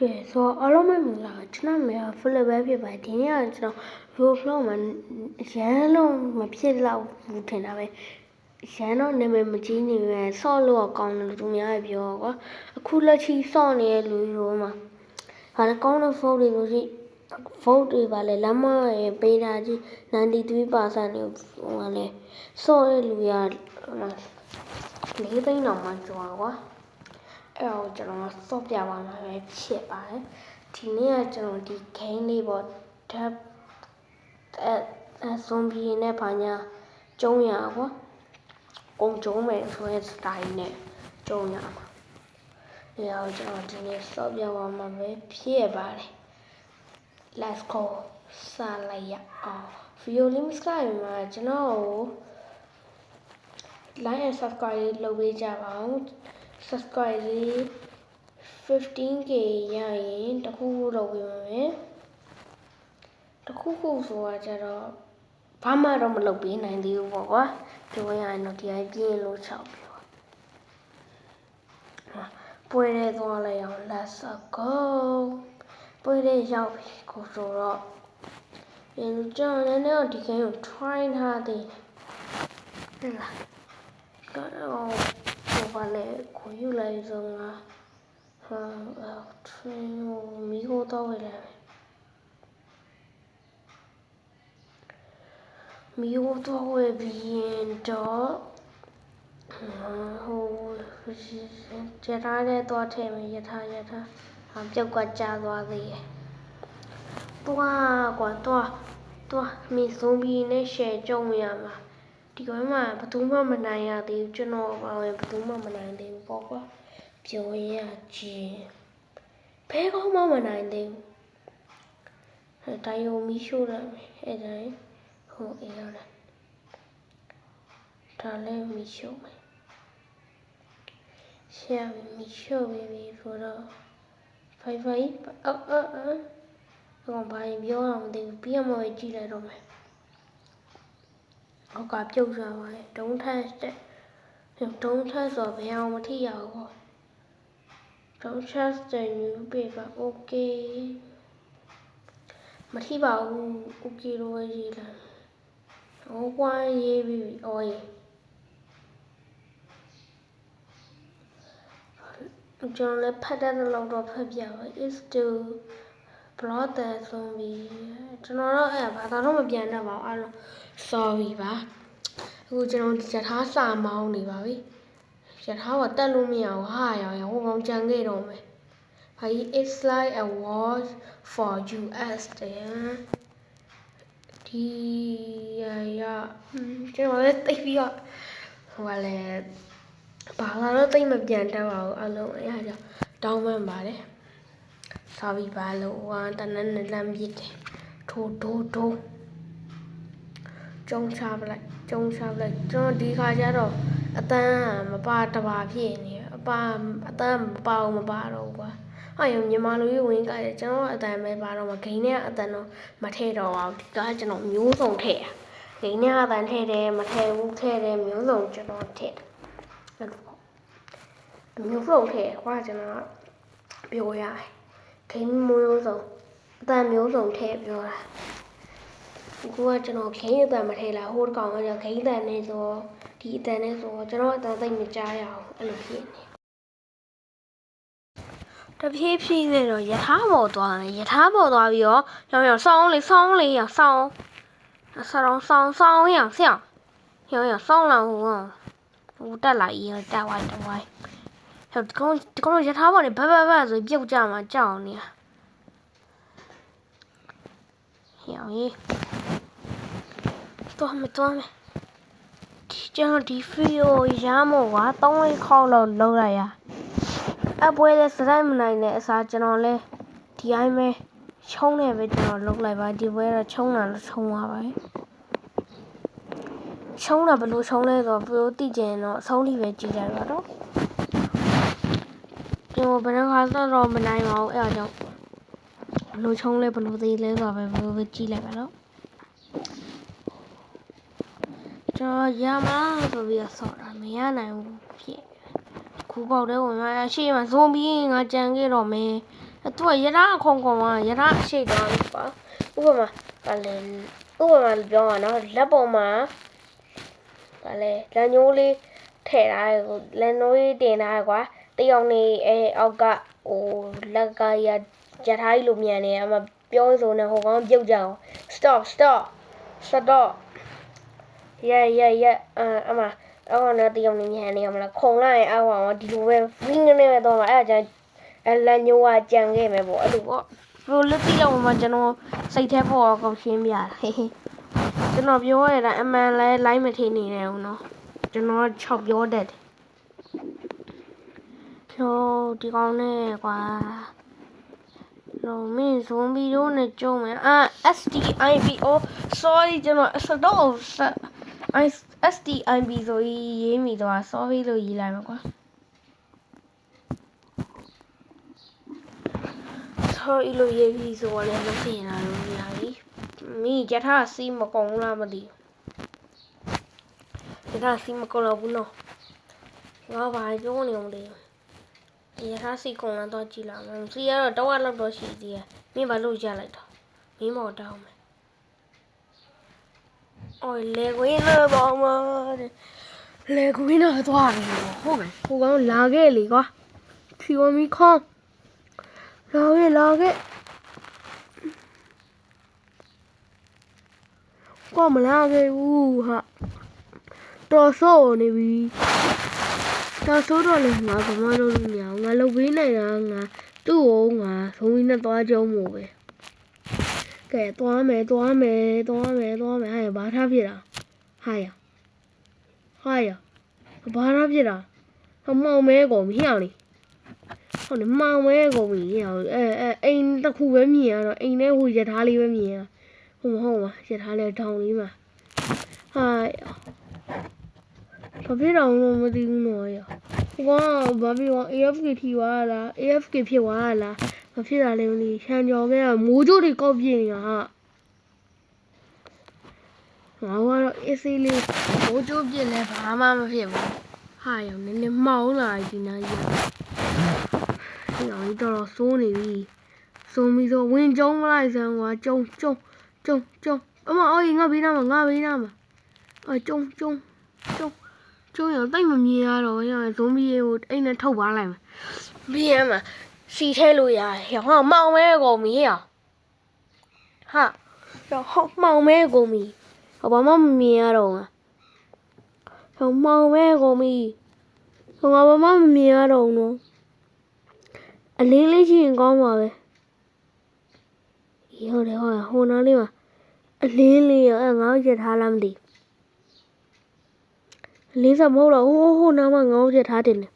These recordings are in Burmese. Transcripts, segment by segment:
ကဲဆိုအားလုံးပဲမင်္ဂလာပါကျွန်တော်မေဖိလစ်ပဲဖြစ်ပါတယ်ဒီနေ့ကကျွန်တော် Roblox မှာရန်လုံးမဖြစ်တော့ဘူးထင်တာပဲရန်တော့နာမည်မကြီးနေပဲဆော့လို့ကောင်းတယ်လို့သူများပြောကွာအခုလက်ရှိဆော့နေတဲ့လူတွေမှာဟာလည်းကောင်းတဲ့ vote တွေလို့ရှိ vote တွေပါလေလမ်းမရေပေးတာကြီး93%နေဟိုကလည်းဆော့တဲ့လူရ4 သိန်းတောင်မှကျော်ကွာအဲ့တော့ကျွန်တော်စော့ပြပါမှာပဲဖြစ်ပါတယ်ဒီနေ့ကကျွန်တော်ဒီ game လေးပေါ့ဓာတ်ဇွန်ဘီနဲ့ဘာညာကျုံးရကွာကုံကျုံးမယ်ဆိုတဲ့ style နဲ့ကျုံးရမှာအဲ့တော့ကျွန်တော်ဒီနေ့စော့ပြပါမှာပဲဖြစ်ပါတယ် let's go စလိုက်ရအောင် video link ကမှာကျွန်တော် like and subscribe လုပ်ပေးကြပါဦးsubscribe လေး 15k ရရင်တခုခုလုပ်ပေးပါမယ်တခုခုဆိုတာကြတော့ဘာမှတော့မလုပ်ပေးနိုင်သေးဘူးပေါ့ကွာပြောရရင်တော့ဒီအပြည့်လို့6ပြောပွဲရဲသွားလိုက်အောင် let's go ပွဲရဲရောက်ပြီကိုဆိုတော့ကျွန်တော်လည်းဒီ game ကို try ထားသေးတယ်ဟုတ်လားကတော့ဘာလဲကိုယူလိုက်ဆုံးကtrain ကိုမီးကိုတော့ဝယ်လိုက်မီးကိုတော့ဝယ်ပြီးရင်တော့ဟိုရထားတဲ့တော့ထဲမှာရထားပြုတ်ကကြာသွားသေးတယ်တွားကွာတွားမီးဆုံးပြီးနဲ့ share ကြုံရမှာဒီကွန်းမှာဘယ်သူမှမနိုင်ရသေးဘူးကျွန်တော်ပါဝင်ဘယ်သူမှမနိုင်သေးဘူးပေါ့ကွာပြောရချင်းဘယ်ကောမှမနိုင်သေးဘူးအဲတိုင်းယုံမီးရှို့လိုက်မယ်အဲတိုင်းဟိုအေးရတာဒါလည်းမီးရှို့မယ်ရှယ်မီးရှို့ပြီဆိုတော့ဖိုင်ကောင်ဘာရင်ပြောတော့မသိဘူးပြီးမှပဲကြည့်လိုက်တော့မယ်ဟောကပြုတ်သွားပါလေဒုံးထက်ဆိုဘယ်အောင်မထိရဘူးပေါ့Don't trust the newspaper. Okay. မထိပါဘူး Okay လို့ရေးလာဟောကွာရေးပြီးအော်ရေးကျွန်တော်လည်းဖတ်တဲ့လောက်တော့ဖတ်ပြပါ is to block the zombie ကျွန်တော်တော့အဲ့ဘာသာတော့မပြန်တတ်ပါဘူးအဲ့လို sorry ပါအခုကျွန်တော်ဒီထားစာမောင်းနေပါပြီရထားကတက်လို့မရဘူးဟာရဟိုကောင်ကြံခဲ့တော့မယ်ဘာကြီး it's like a war for US တဲ့ဒီရကျွန်တော်လည်းသိပြီးတော့ဟိုကလည်းဘာသာတော့သိမပြန်တတ်ပါဘူးအလုံးအဲ့ဒါကြောင့်တောင်းပန်ပါတယ်စာပြီးပါလို့ဟိုကတနက်နဲ့လမ်းပြစ်တယ်ထိုးကျုံချပလိုက်ကျွန်တော်ဒီခါကျတော့အတန်းမပါတပါဖြစ်နေအတန်းမပါတော့ကွာဟာရမြန်မာလူကြီးဝင်ကြတယ်ကျွန်တော်အတန်းပဲပါတော့မဂိမ်းနဲ့အတန်းတော့မထည့်တော့ပါဘူးဒီကကျွန်တော်မျိုးစုံထည့်ဂိမ်းနဲ့အတန်းထည့်တယ်မထည့်ဘူးထည့်တယ်မျိုးစုံကျွန်တော်ထည့်အဲ့လိုပေါ့မျိုးစုံထည့်ကွာကျွန်တော်ပြောရတယ်ဂိမ်းမျိုးစုံအတန်းမျိုးစုံထည့်ပြောတာကိုကကျွန်တော်ခိန်းအတန်မထဲလာဟိုတကောင်ကကျခိန်းအတန်နဲ့ဆိုဒီအတန်နဲ့ဆိုကျွန်တော်အတန်သိမကြားရအောင်အဲ့လိုဖြစ်နေတဖြည်းဖြည်းနဲ့တော့ယထာပေါ်သွားတယ်ယထာပေါ်သွားပြီးတော့ရောင်ဆောင်းလေးဆောင်းရဆောင်းရဆောင်းလာဟိုတက်လာကြီးတက်ဝိုင်းဟိုဒီကောင်ယထာပေါ်နေဘဆိုပြုတ်ကြမှာကြောက်နေရောင်ကြီးသွားမယ်ကျွန်တော်ဒီဗီဒီယိုရမို့က3ခေါက်လောက်လုပ်လိုက်ရအပွဲလဲစတိုင်းမနိုင်တဲ့အစားကျွန်တော်လဲဒီအိုင်းပဲချုံးနေပဲကျွန်တော်လုပ်လိုက်ပါဒီပွဲတော့ချုံးတာလို့ချုံးပါပဲချုံးတာဘယ်လိုချုံးလဲဆိုတော့ဘယ်လိုသိကြရင်တော့အဆုံးထိပဲကြည့်လိုက်ပါတော့ကျွန်တော်ဘယ်နှခါတော့မနိုင်ပါဘူးအဲ့ဒါကြောင့်ဘယ်လိုချုံးလဲဘယ်လိုသေးလဲဆိုတော့ဘယ်လိုကြည့်လိုက်ပါတော့ကျွန်တော်ရမဆိုပြီးတော့ဆော့တာမရနိုင်ဘူးဖြစ်ခုပေါက်တဲ့ဝင်ရရှေ့မှာဇွန်ဘီငါကြံခဲ့တော့မယ် သူကရထားခုံခုံကရထားရှိသွားပြီကွာဥပမာကလည်းဥပမာပြောရနော်လက်ပေါ်မှာကလည်းလက်ညိုးလေးထည့်ထားတယ်ကိုလက်ညိုးလေးတင်ထားတယ်ကွာတယောက်နေအောက်ကဟိုလက်ကရထားကြီးလိုမြန်နေအမပြောဆိုနေဟိုကောင်ပြုတ်ကြအောင် stop အမအော်နော်တယောက်နေမြန်နေမလားခုံလိုက်ရင်အောက်အောင်ဒီလိုပဲ wing နဲ့ပဲတော့အဲ့ဒါကျလက်ညိုးကကြံခဲ့မယ်ပေါ့အဲ့လိုပေါ့ဘယ်လိုသိတော့မှကျွန်တော်စိတ်ထဲပေါ်ကောက်ရှင်းပြတာကျွန်တော်ပြောရတာအမှန်လဲ line မထိနေနေအောင်နော်ကျွန်တော်6ပြောတတ်တယ်ပြောဒီကောင်နဲ့ကွာတော့မင်းဇွန်ဘီတို့နဲ့ကြုံမယ်STIBO sorry ကျွန်တော်စတော့ STIB ဆိုရေးမိတော့ sorry လို့ရေးလိုက်မှာကွာsorry လို့ရေးပြီးဆိုတော့လည်းမဖြစ်လာလို့မရဘူးမိရထားစီးမကုန်လားမသိဘူးရထားစီးမကုန်တော့ဘူးနော်ငါဘာပြောနေအောင်လဲရထားစီးကုန်လာတော့ကြည့်လာမယ်စီးရတော့တော့လောက်တော့ရှိသေးတယ်မင်းဘာလို့ရလိုက်တော့မင်းမော်တောင်းမယ်အော်လေကွင်းတော့ပါမလေကွင်းတော့သွားပြီဟုတ်မယ်ဟိုကောင်လာခဲ့လေကွာဖြူမီခေါင်းလာခဲ့ကောမလာခဲ့ဘူးဟာတော်ဆိုးနေပြီတော်ဆိုးတော့လေငါကမလို့မရအောင်ငါလုပ်ပေးနေတာငါသူ့ကိုငါဆုံးပြီးနဲ့သွားကြုံမို့ပဲကဲသွားမယ်ဟာရဘာထားဖြစ်တာဟာရဘာထားဖြစ်တာမောင်မဲကုန်မရလေဟုတ်တယ်မောင်မဲကုန်ပြီဟဲ့အိမ်တစ်ခုပဲမြင်ရတော့အိမ်ထဲဟိုရထားလေးပဲမြင်ရဟုတ်ပါရထားလေးထောင်လေးမှာဟာဘာဖြစ်တော့မသိဘူးနော်ရဘာဖြစ်တော့ AFK ထိသွားလား AFK ဖြစ်သွားလားမဖြစ်တာလည်းမသိရှမ်းကြော်ခဲ့မိုးကြိုးတွေကောက်ပြင်းနေတာဟာငါကတော့အေးဆေးလေးမိုးကြိုးပြင်းလဲဘာမှမဖြစ်ဘူးဟာရောနည်းနည်းမှောင်လာဒီနာကြီးဒီအောင်တော်စိုးနေပြီစိုးပြီးတော့ဝင်ကျုံလိုက်စမ်းကွာကျုံအမအော်ငါဘေးနားမှာကျုံရတိတ်မမြင်ရတော့ရဇွန်ဘီကိုအိမ်နဲ့ထုတ်ပါလိုက်မယ်ဘေးမှာစီထဲလို့ရတယ်ဟောမောင်မဲကုန်ပြီဟာမောင်မဲကုန်ပြီဘာမှမမြင်ရတော့ဟောမောင်မဲကုန်ပြီငါဘာမှမမြင်ရတော့နော်အလင်းလေးရှိရင်ကောင်းပါပဲဟုတ်တယ်ဟိုနားလေးမှာအလင်းလေးငါ့ရထားလားမသိအလင်းစမဟုတ်တော့ဟိုနားမှာငါ့ရထားတင်တယ်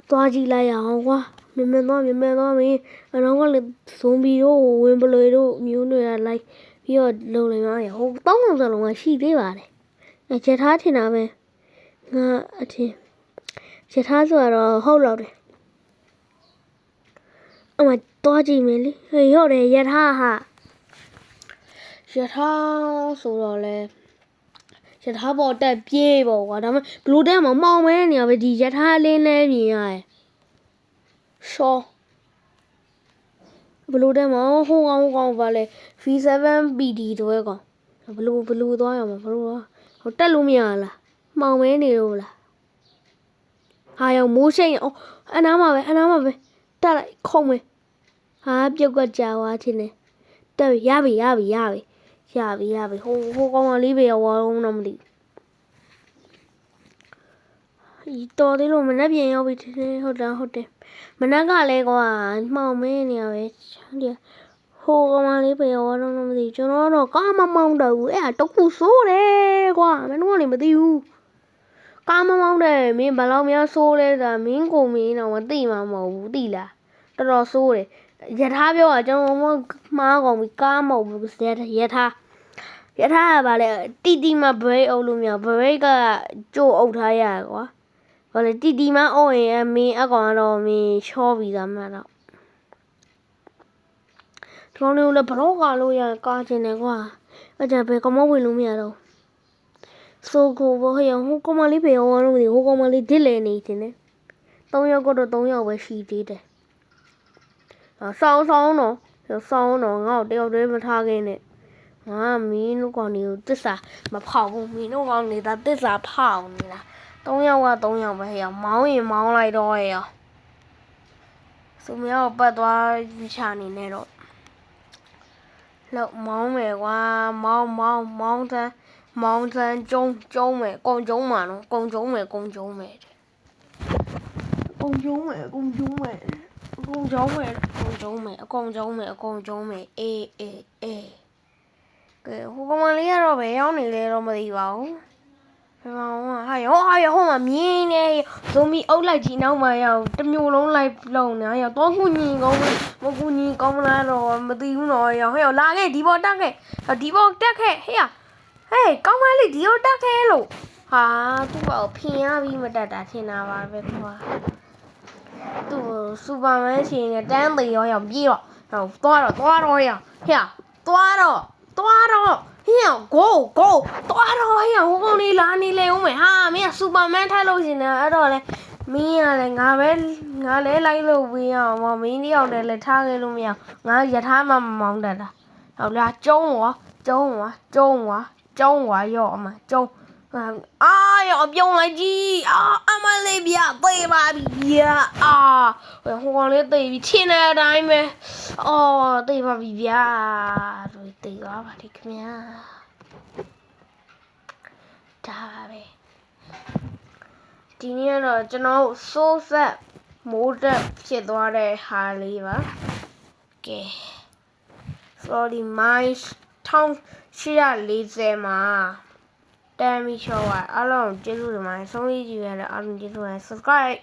သွားကြည့်လိုက်ရအောင်ကွာမြန်သွားမင်းအနောက်ကလည်းဇွန်ဘီတို့ဝင်ပလွေတို့မျိုးတွေကလိုက်ပြီးတော့လုံနေမှာဟိုတောင်းလုံးစလုံးကရှိသေးပါတယ်ရထားထင်တာပဲငါအထင်ရထားဆိုတော့ဟုတ်တော့တယ်အမသွားကြည့်မယ်လေဟုတ်တယ်ရထားဆိုတော့လေရထားပေါ်တက်ပြေးပေါ့ကွာဒါပေမဲ့ဘလူးတဲမှာမောင်မဲနေရပဲဒီရထားလေးနဲ့မြင်ရတယ်ရှောဘလူးတဲမှာဟိုကောင်ပါလေ V7 PD တို့ရဲ့ကောင်ဘလူးသွားရမှာဘလူးဟိုတက်လို့မရလားမောင်မဲနေလို့လားဟာရောမိုးရှိန်အနားမှာပဲတက်လိုက်ခုံမယ်ဟာပြုတ်ကကြာသွားချင်းနေတက်ရပြီဟိုကောင်ကလေးပဲရောတော့မသိတော်သေးလို့မနှက်ပြန်ရောက်ပြီဟုတ်တယ်မနှက်ကလည်းကွာမှောင်မဲနေရပဲဟိုကောင်လေးပဲရောတော့မသိကျွန်တော်တော့ကားမမောင်းတော့ဘူးအဲ့ဒါတခုစိုးတယ်ကွာမင်းတို့ကလည်းမသိဘူးကားမမောင်းတယ်မင်းဘယ်လောက်များစိုးလဲဆိုတာမင်းကိုမင်းတော့မသိမှာမဟုတ်ဘူးသိလားတော်တော်စိုးတယ်ရထားပြောတာကျွန်တော်မှားကုန်ပြီကားမဟုတ်ဘူးရထားကပါလေတီမှာ break အုပ်လို့မရ break ကကြိုးအုပ်ထားရကွာဘာလဲတီမှာအုပ်ရင်မင်းအကောင်တော့မင်းချောပြီးသားမှတော့ဒီကောင်လေးလည်းဘလော့ကာလို့ရကားချင်တယ်ကွာအဲ့ဒါပဲကမောဝင်လို့မရတော့ဆိုကိုဘောဟိုကောင်မလေးပဲရောလို့မသိဟိုကောင်မလေးဒစ်လေနေတယ်3ယောက်ကတော့3ယောက်ပဲရှိသေးတယ် ဆောင်းတော့ငါ့ကိုတယောက်တည်းမထားခင်းနဲ့ငါမင်းတို့ကောင်တွေကိုတစ္ဆာမဖောက်ဘူးမင်းတို့ကောင်တွေဒါတစ္ဆာဖောက်နေတာ3ယောက်က3ယောက်ပဲဟဲ့မောင်းရင်မောင်းလိုက်တော့ဟဲ့သူများကိုပတ်သွားချနေနဲ့တော့လောက်မောင်းမယ်ကွာမောင်းစမ်းကျုံမယ်ကုံကျုံမယ်နော်ကုံကျုံမယ်အေးကဲဟိုကောင်မလေးကတော့ဘယ်ရောက်နေလဲတော့မသိပါဘူးဘယ်မှာဟာရောဟိုမှာမြင်းနေဇိုမီအုပ်လိုက်ကြီးနောက်မှရောက်တမျိုးလုံးလိုက်လုံနေရောက်တော့ကူညီကောင်းမကူညီကောင်းလားတော့မသိဘူးတော့ရောက်ဟဲ့လာခဲ့ဒီပေါ်တက်ခဲ့ဟဲ့ကောင်းမလေးဒီပေါ်တက်ခဲ့လို့ဟာသူ့ဘာဖင်ရပြီးမတက်တာထင်တာပါပဲကွာသူ့စူပါမန်ရှင်ကတန်းသေးရောက်ပြေးတော့သွားတော့သွားတော့ဟဲ့သွားတော့ဟင်းကိုသွားတော့ဟင်းဟိုကောင်လေးလာနေလေဦးမယ်ဟာမင်းကစူပါမန်ထိုက်လို့ရှင်တယ်အဲ့တော့လေမင်းကလည်းငါလည်းလိုက်လို့ပြီးအောင်မင်းတယောက်တည်းလည်းထားခဲ့လို့မရငါရထားမှမမောင်းတတ်တာဟုတ်လားကျုံးဝါရော့အမကျုံးအာရောပြုံးလိုက်ကြီးအမလေးပြသေးပါပြီဗျာဟိုကောင်လေးသေးပြီချင်းတဲ့အတိုင်းပဲသေးပါပြီဗျာတို့သေးသွားပါလိမ့်ခင်ဗျာဒါပါပဲဒီနေ့တော့ကျွန်တော်စိုးဆက်မိုးတက်ဖြစ်သွားတဲ့ဟာလေးပါကဲ sorry my 1840မှာတမ်းပြီးရှော့ပါအားလုံးကျေးဇူးတင်ပါတယ်ဆုံးလေးကြည့်ရတဲ့အားလုံးကျေးဇူးတင် subscribe